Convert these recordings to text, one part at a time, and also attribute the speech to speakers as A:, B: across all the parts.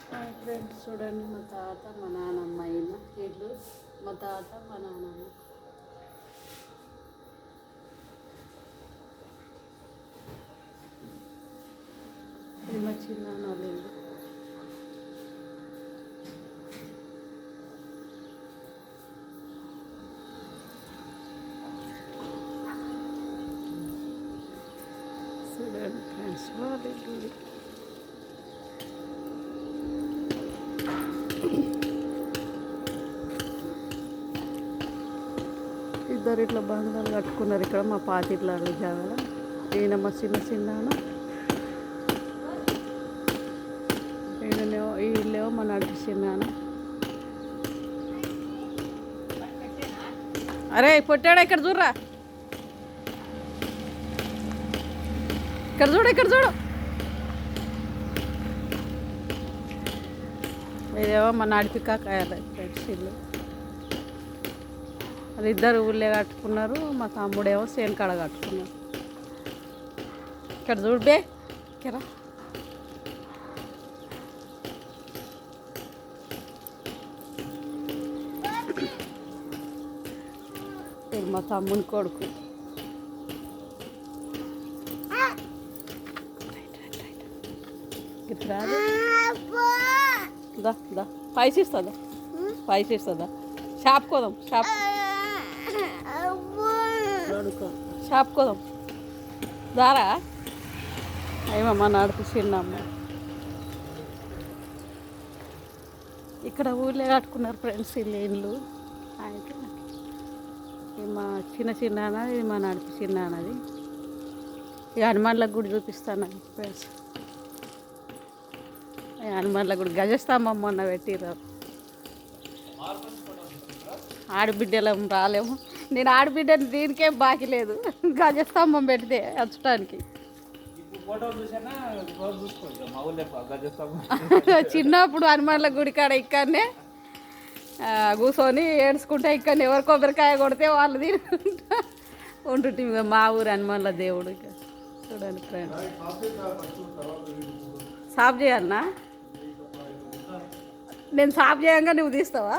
A: Friends చూడండి, మా తాత మా నాన్నమ్మ అయిన ఇల్లు. మా తాత మా నాన్నమ్మ. ఇది మా చిన్నాన్న వాళ్ళ ఇల్లు. చూడండి ఫ్రెండ్స్ వాళ్ళ ఇల్లు. ఇద్దరు ఇట్లా బంగాలు కట్టుకున్నారు ఇక్కడ మా పాతిట్ల జాగా. ఈయన మా చిన్నాన్న, ఈయననేమో ఈ ఇల్లేమో మా నడిపి చిన్నాన్న. అరే పొట్టాడా ఇక్కడ చూడరా, ఇక్కడ చూడు, ఇక్కడ చూడు. ఇదేమో మా నడిపి కాకాయాలి ఫ్రెండ్స్ ఇల్లు. అది ఇద్దరు ఊళ్ళే కట్టుకున్నారు. మా తమ్ముడేమో సేన్ కాడ కట్టుకున్నారు. ఇక్కడ చూడే కెరా. ఇది మా తమ్ముని కొడుకు. రాదు దా దా పైసి ఇస్తుందా, పైసి ఇస్తుందా. షాప్ కోదాం, షాప్ కోదాం దారా. ఏమమ్మా నడుపు చిన్నమ్మ. ఇక్కడ ఊళ్ళో కట్టుకున్నారు ఫ్రెండ్స్ ఇల్లు. అయితే ఇది మా చిన్నాన్న, ఇది మా నడుపు చిన్నాన్నది. ఈ హనుమాన్ల గుడి చూపిస్తాను ఫ్రెండ్స్. హనుమాన్ల గుడి గజస్తంభం మొన్న పెట్టిర్రు. ఆడబిడ్డలం రాలేము. నేను ఆడబిడ్డని దీనికేం బాకీ లేదు, గజస్తంభం పెడితే వచ్చటానికి. చిన్నప్పుడు హనుమాన్ల గుడి కాడ ఇక్కడనే కూర్చొని ఏడ్చుకుంటే ఇక్కడ ఎవరు కొబ్బరికాయ కొడితే వాళ్ళు తినుకుంటా ఉంటుంటే మా ఊరు హనుమాన్ల దేవుడు. ఇక చూడండి ఫ్రెండ్స్, సాఫ్ చేయాలన్నా. నేను సాఫ్ చేయంగా నువ్వు తీస్తావా?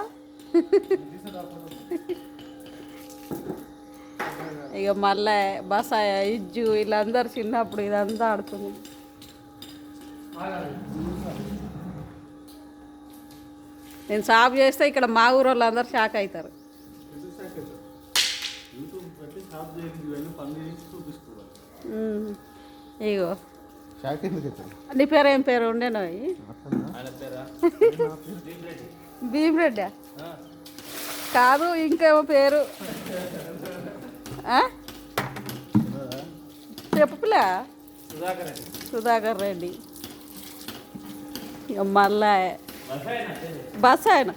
A: ఇక మళ్ళీ బసాయ ఇజ్జు వీళ్ళందరూ చిన్నప్పుడు ఇదంతా ఆడుతుంది. నేను సాఫ్ చేస్తే ఇక్కడ మా ఊరు వాళ్ళందరూ షాక్ అవుతారు. ఇగో నీ పేరు ఏం పేరు ఉండేనో? భీమరెడ్డా కాదు, ఇంకేమో పేరు చెప్పులే. సుధాకర్ రెడ్డి. ఇక మళ్ళా బసాయన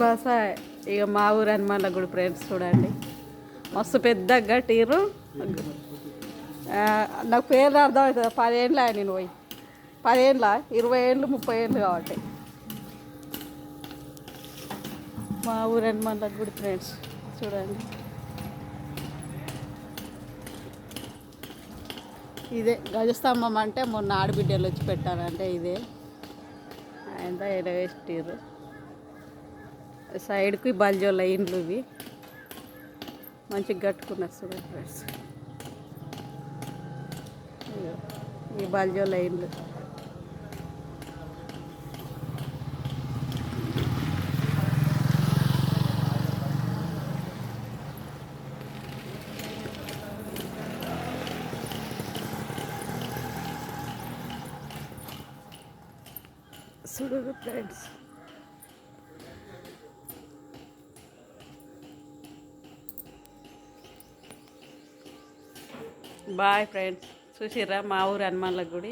A: బసాయ్. ఇక మా ఊరు హనుమాన్ల గుడి ఫ్రెండ్స్ చూడండి, మస్తు పెద్దగా కట్టిర్రు. నాకు పేర్లు అర్థం అవుతుంది. 10 ఏళ్ళ నేను పోయి, 10 ఏళ్ళ 20 ఏళ్ళు 30 ఏళ్ళు కాబట్టి. మా ఊరు హనుమాన్ల గుడి ఫ్రెండ్స్ చూడండి. ఇదే గజస్తంభం అంటే మొన్న ఆడబిడ్డలు వచ్చి పెట్టారంటే ఇదే. ఆయన ఎరవేస్టిర్రు. సైడ్కి బల్జోళ్ళ ఇండ్లు ఇవి మంచిగా కట్టుకున్నారు చూడండి ఫ్రెండ్స్. ఈ బల్జోళ్ళ ఇండ్లు. చూడు ఫ్రెండ్స్, బాయ్ ఫ్రెండ్స్. చూసిర్రా మా ఊరు హనుమాన్ల గుడి.